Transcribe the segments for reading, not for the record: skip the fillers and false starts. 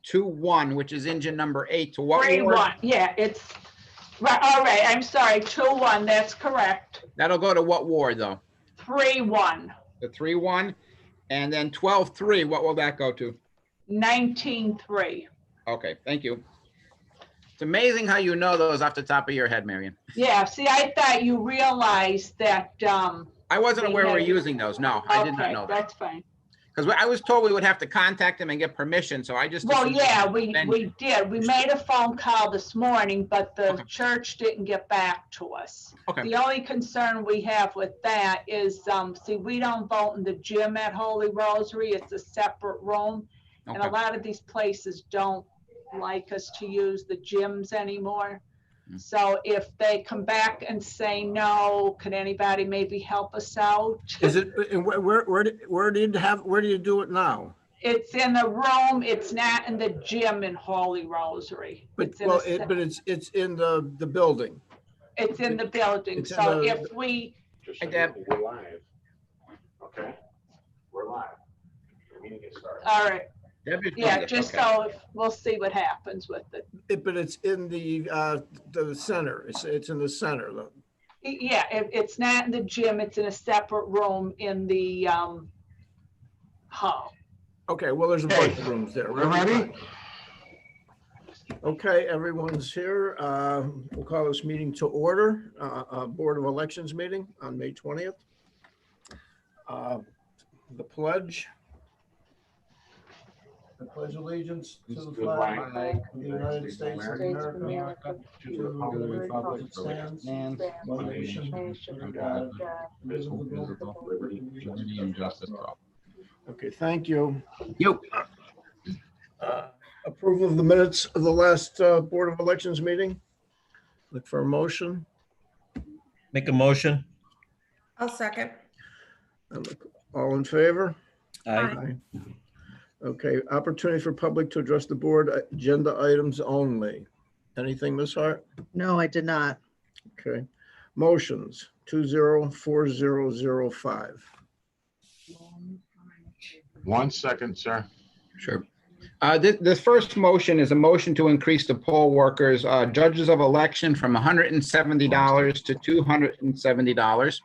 1221, which is engine number 8, to what ward? 3-1, yeah, it's, right, all right, I'm sorry, 2-1, that's correct. That'll go to what ward, though? 3-1, The 3-1. And then 12-3, what will that go to? 19-3. Okay, thank you. It's amazing how you know those off the top of your head, Marion. Yeah, see, I thought you realized that. I wasn't We aware we were had- using those. No, I did not Okay, know that. that's fine. Because I was told we would have to contact them and get permission, so I just. Well, assumed yeah, it was we venue. did. We made a phone call this morning, but the Okay. church didn't get back to us. Okay. The only concern we have with that is, see, we don't vote in the gym at Holy Rosary. It's a separate room. And a Okay. lot of these places don't like us to use the gyms anymore. So if they come back and say, no, could anybody maybe help us out? Is it, and where do you do it now? It's in the room. It's not in the gym in Holy Rosary. But, It's in well, a but it's in the building. It's in the building, It's in so the- if we, Just Hey, so Deb. you know, we're live. Okay, we're live. The meeting is started. all right, Deb is doing yeah, this, just okay. so if- we'll see what happens with it. But it's in the center. It's in the center. Yeah, it's not in the gym, it's in a separate room in the hall. Okay, well, there's a bunch of rooms there. We're ready? Okay, everyone's here. We'll call this meeting to order, Board of Elections meeting on May 20th. The pledge. I pledge allegiance to the flag of the United States of America, to the republic that stands, one nation, under God, indivisible, with liberty and justice for all. Okay, thank you. You. Approval of the minutes of the last Board of Elections meeting. Look for a motion. Make a motion. I'll second. All in favor? Aye. Okay, opportunity for public to address the board, agenda items only. Anything, Ms. Hart? No, I did not. Okay. Motions, 204005. 1 second, sir. Sure. This first motion is a motion to increase the poll workers, judges of election from $170 to $270.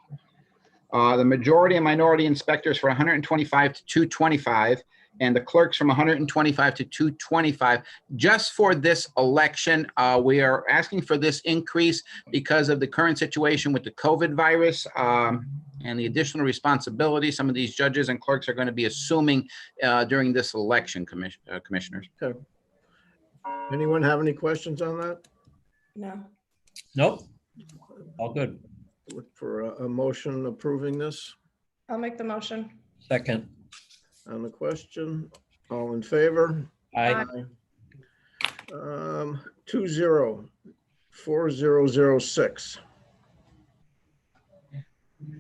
The majority and minority inspectors for $125 to $225, and the clerks from $125 to $225. Just for this election, we are asking for this increase because of the current situation with the COVID virus and the additional responsibility some of these judges and clerks are going to be assuming during this election, commissioners. Okay. Anyone have any questions on that? No. Nope. All good. Look for a motion approving this. I'll make the motion. Second. On the question, all in favor? Aye. 204006.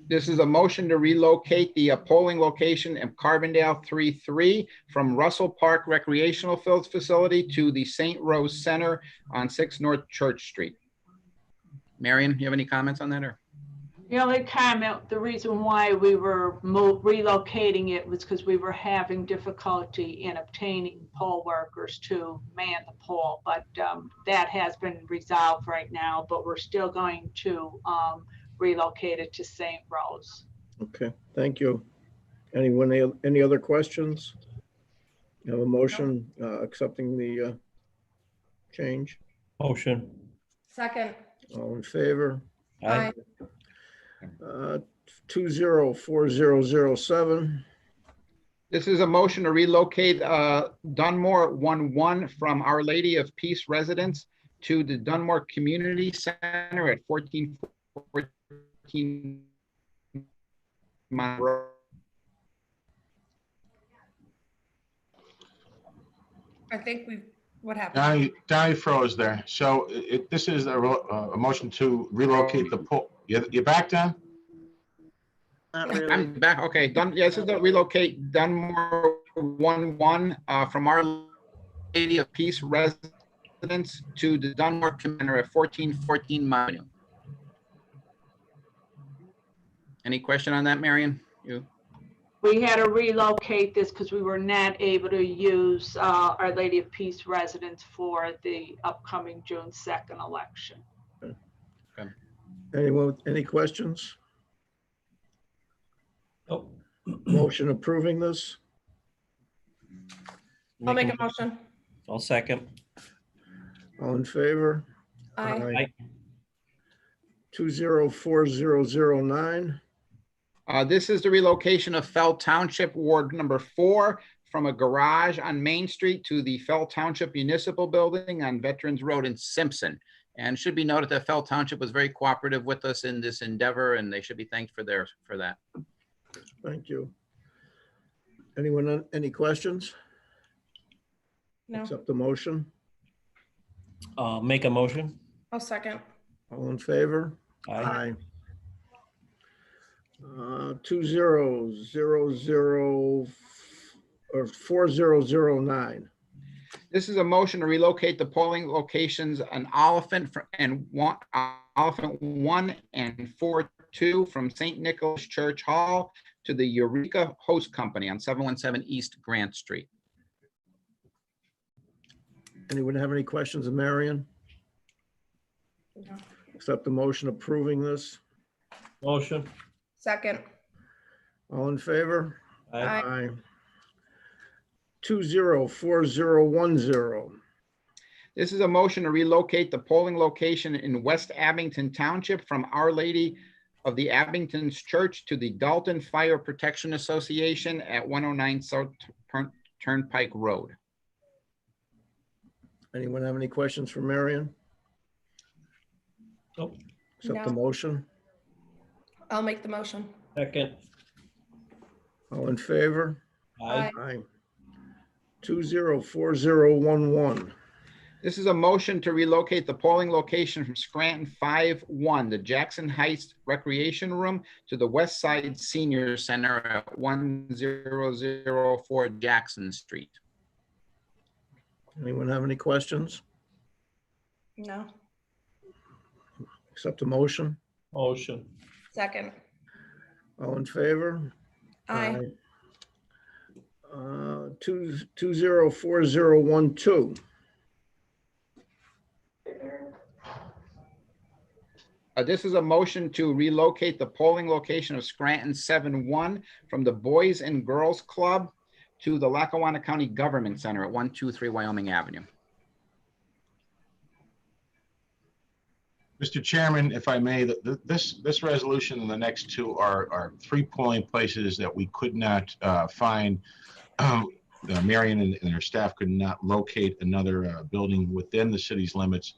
This is a motion to relocate the polling location of Carbondale 3-3 from Russell Park Recreational Fields Facility to the St. Rose Center on 6 North Church Street. Marion, you have any comments on that, or? The only comment, the reason why we were relocating it was because we were having difficulty in obtaining poll workers to man the poll, but that has been resolved right now, but we're still going to relocate it to St. Rose. Okay, thank you. Anyone, any other questions? You have a motion accepting the change? Motion. Second. All in favor? Aye. 204007. This is a motion to relocate Dunmore 1-1 from Our Lady of Peace residence to the Dunmore Community Center at 1414 Monroe. I think what happened? Donnie froze there. So this is a motion to relocate the poll. You back, Don? Not I'm really. back. Okay, this is to relocate Dunmore 1-1 from Our Lady of Peace residence to the Dunmore Center at 1414 Monroe. Any question on that, Marion? You? We had to relocate this because we were not able to use Our Lady of Peace residence for the upcoming June 2nd election. Anyone, with any questions? Nope. Motion approving this? I'll make a motion. I'll second. All in favor? Aye. 204009. This is the relocation of Fell Township Ward number 4 from a garage on Main Street to the Fell Township Municipal Building on Veterans Road in Simpson. And it should be noted that Fell Township was very cooperative with us in this endeavor, and they should be thanked for that. Thank you. Anyone, any questions? No, Accept the motion. Make a motion. I'll second. All in favor? Aye. 2000 or 4009. This is a motion to relocate the polling locations on Oliphant Oliphant 1 and 4-2 from St. Nicholas Church Hall to the Eureka Host Company on 717 East Grant Street. Anyone have any questions of Marion? No. Accept the motion approving this. Motion. Second. All in favor? Aye. 204010. This is a motion to relocate the polling location in West Abington Township from Our Lady of the Abington's Church to the Dalton Fire Protection Association at 109 South Turnpike Road. Anyone have any questions for Marion? Nope. Accept the No. motion. I'll make the motion. Second. All in favor? Aye. Aye. 204011. This is a motion to relocate the polling location from Scranton 5-1, the Jackson Heights Recreation Room, to the West Side Senior Center at 1004 Jackson Street. Anyone have any questions? No. Accept the motion. Motion. Second. All in favor? Aye. 204012. This is a motion to relocate the polling location of Scranton 7-1 from the Boys and Girls Club to the Lackawanna County Government Center at 123 Wyoming Avenue. Mr. Chairman, if I may, this resolution and the next two are 3 polling places that we could not find. Marion and her staff could not locate another building within the city's limits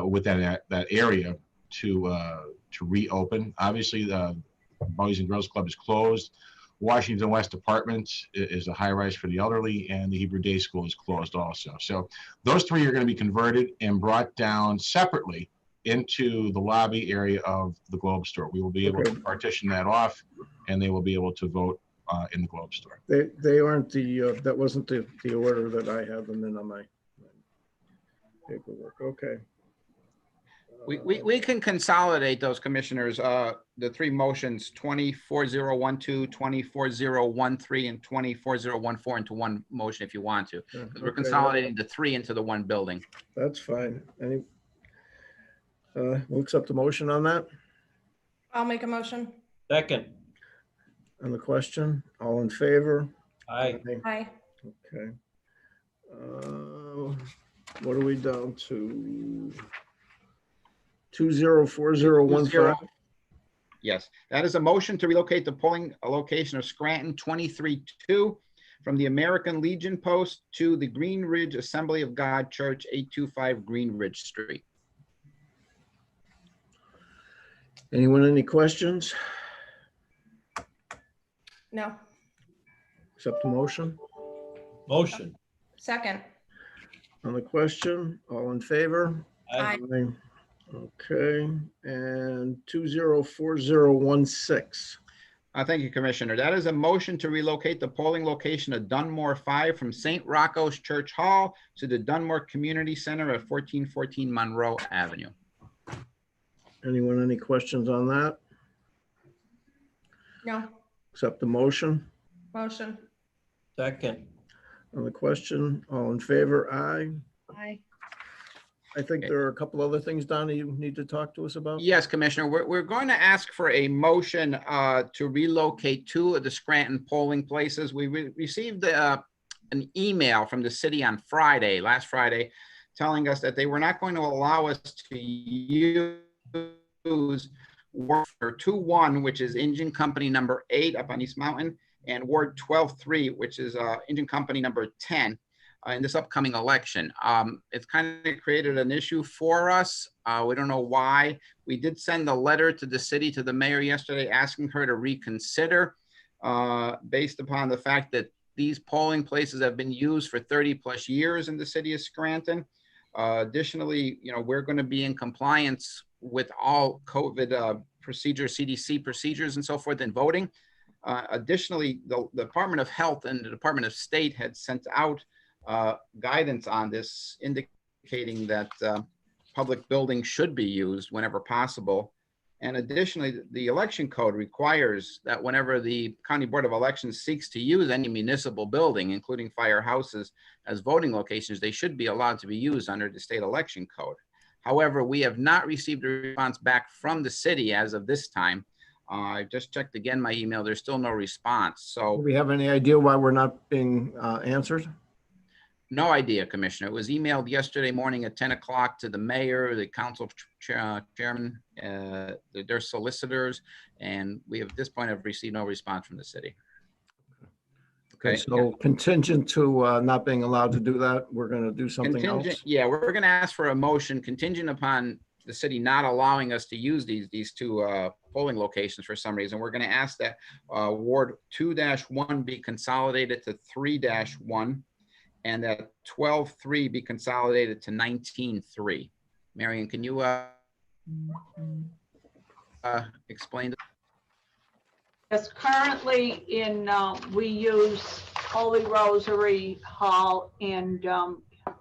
with that area to reopen. Obviously, the Boys and Girls Club is closed. Washington West Apartments is a high-rise for the elderly, and the Hebrew Day School is closed also. So those 3 are going to be converted and brought down separately into the lobby area of the Globe Store. We will be able to partition that off, and they will be able to vote in the Globe Store. They aren't the, that wasn't the order that I have them in on my paperwork. Okay. We can consolidate those, commissioners, the 3 motions, 24012, 24013, and 24014 into one motion if you want to. Because we're Okay, consolidating the 3 into the one building. That's fine. We'll accept the motion on that. I'll make a motion. Second. On the question, all in favor? Aye. Aye. Okay. What are we down to? 204015. Yes, that is a motion to relocate the polling location of Scranton 23-2 from the American Legion Post to the Green Ridge Assembly of God Church, 825 Green Ridge Street. Anyone, any questions? No. Accept the motion. Motion. Second. On the question, all in favor? Aye. Okay, and 204016. Thank you, Commissioner. That is a motion to relocate the polling location of Dunmore 5 from St. Rocco's Church Hall to the Dunmore Community Center at 1414 Monroe Avenue. Anyone, any questions on that? No. Accept the motion. Motion. second, On the question, all in favor, aye. Aye. I think there are a couple other things, Donna, you need to talk to us about. Yes, Commissioner, we're going to ask for a motion to relocate two of the Scranton polling places. We received an email from the city on Friday, last Friday, telling us that they were not going to allow us to use Ward 2-1, which is engine company number 8 up on East Mountain, and Ward 12-3, which is engine company number 10. In this upcoming election. It's kind of created an issue for us. We don't know why. We did send a letter to the city, to the mayor yesterday, asking her to reconsider based upon the fact that these polling places have been used for 30+ years in the city of Scranton. Additionally, we're going to be in compliance with all COVID procedures, CDC procedures and so forth in voting. Additionally, the Department of Health and the Department of State had sent out guidance on this, indicating that public buildings should be used whenever possible. And additionally, the election code requires that whenever the County Board of Elections seeks to use any municipal building, including firehouses, as voting locations, they should be allowed to be used under the state election code. However, we have not received a response back from the city as of this time. I just checked again my email. There's still no response. Do So we have any idea why we're not being answered? no idea, Commissioner. It was emailed yesterday morning at 10 o'clock to the mayor, the council chairman, their solicitors, and we have at this point have received no response from the city. Okay, so contingent to not being allowed to do that, we're going to do something else. Yeah, we're going to ask for a motion contingent upon the city not allowing us to use these two polling locations for some reason. We're going to ask that Ward 2-1 be consolidated to 3-1. And that 12-3 be consolidated to 19-3. Marion, can you explain? Yes, currently we use Holy Rosary Hall, and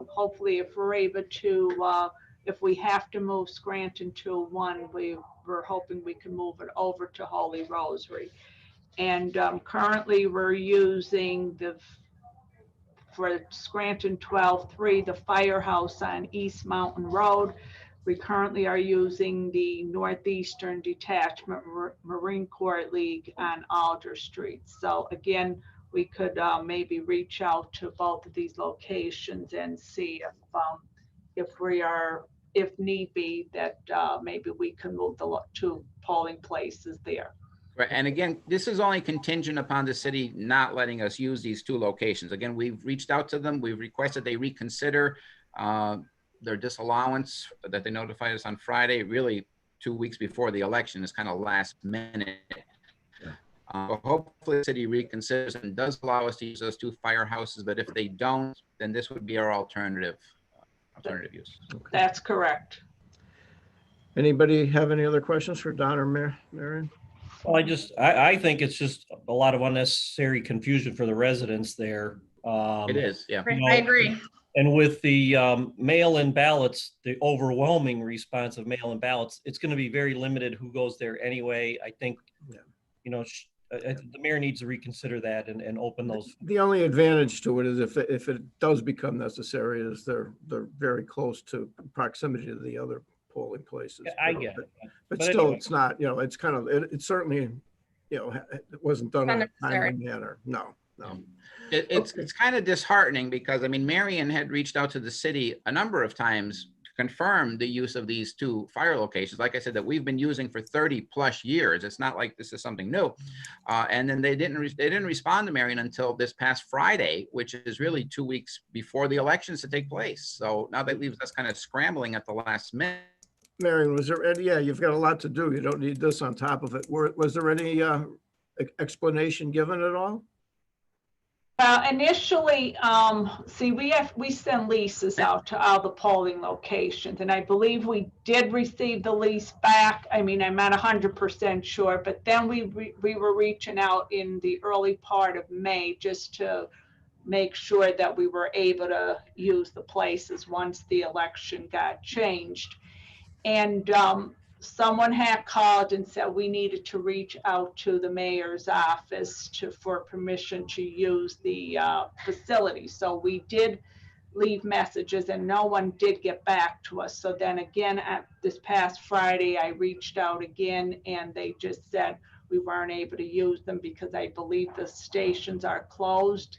hopefully if we're able to, if we have to move Scranton to 1, we're hoping we can move it over to Holy Rosary. And currently we're using for Scranton 12-3, the firehouse on East Mountain Road. We currently are using the Northeastern Detachment Marine Corps League on Alder Street. So again, we could maybe reach out to both of these locations and see if need be, that maybe we can move the 2 polling places there. Right, and again, this is only contingent upon the city not letting us use these 2 locations. Again, we've reached out to them. We've requested they reconsider their disallowance that they notified us on Friday, really 2 weeks before the election. Is kind of last minute. But hopefully the city reconsiders and does allow us to use those 2 firehouses. But if they don't, then this would be our alternative use. Okay. That's correct. Anybody have any other questions for Don or Marion? well, I think it's just a lot of unnecessary confusion for the residents there. It is, yeah. I agree. And with the mail-in ballots, the overwhelming response of mail-in ballots, it's going to be very limited who goes there anyway. I think, the mayor needs to reconsider that and open those. The only advantage to it is if it does become necessary, is they're very close to proximity to the other polling places. I get it. But But still, anyway. it's not, it's kind of, it certainly, it wasn't done in a Unnecessary. timely manner. No. It's kind of disheartening because, I mean, Marion had reached out to the city a number of times to confirm the use of these 2 fire locations. Like I said, that we've been using for 30+ years. It's not like this is something new. And then they didn't respond to Marion until this past Friday, which is really 2 weeks before the elections to take place. So now that leaves us kind of scrambling at the last minute. Marion, was there any, you've got a lot to do. You don't need this on top of it. Was there any explanation given at all? Initially, see, we send leases out to all the polling locations, and I believe we did receive the lease back. I mean, I'm not 100% sure, but then we were reaching out in the early part of May just to make sure that we were able to use the places once the election got changed. And someone had called and said we needed to reach out to the mayor's office for permission to use the facility. So we did leave messages and no one did get back to us. So then again, this past Friday, I reached out again and they just said we weren't able to use them because I believe the stations are closed.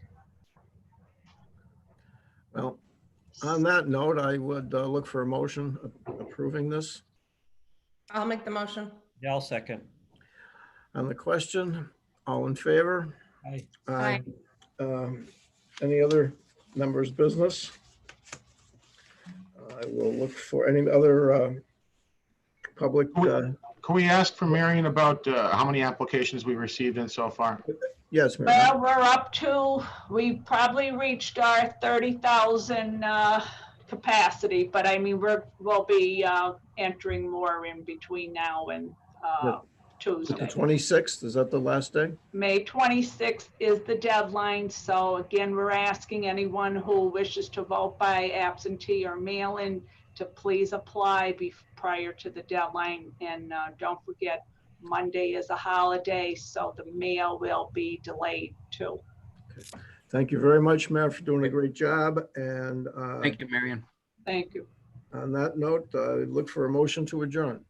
Well, on that note, I would look for a motion approving this. I'll make the motion. Yeah, I'll second. On the question, all in favor? Aye. Aye. Any other members' business? I will look for any other public. Can we ask from Marion about how many applications we received in so far? Yes, ma'am. Well, we're up to, we probably reached our 30,000 capacity, but I mean, we'll be entering more in between now and Is it the Tuesday. 26th? Is that the last day? May 26th is the deadline. So again, we're asking anyone who wishes to vote by absentee or mail-in to please apply prior to the deadline. And don't forget, Monday is a holiday, so the mail will be delayed too. Thank you very much, Matt, for doing a great job. And Thank you, Marion. Thank you. on that note, look for a motion to adjourn.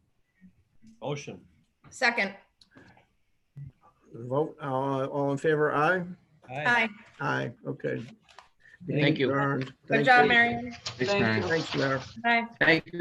Motion. Second. Vote, all in favor, aye? Aye. Aye, okay. Thank you. Adjourned. Good Thank job, you. Marion. Thanks, Thank Marion. you. Thanks, Mayor. Aye. Thank you.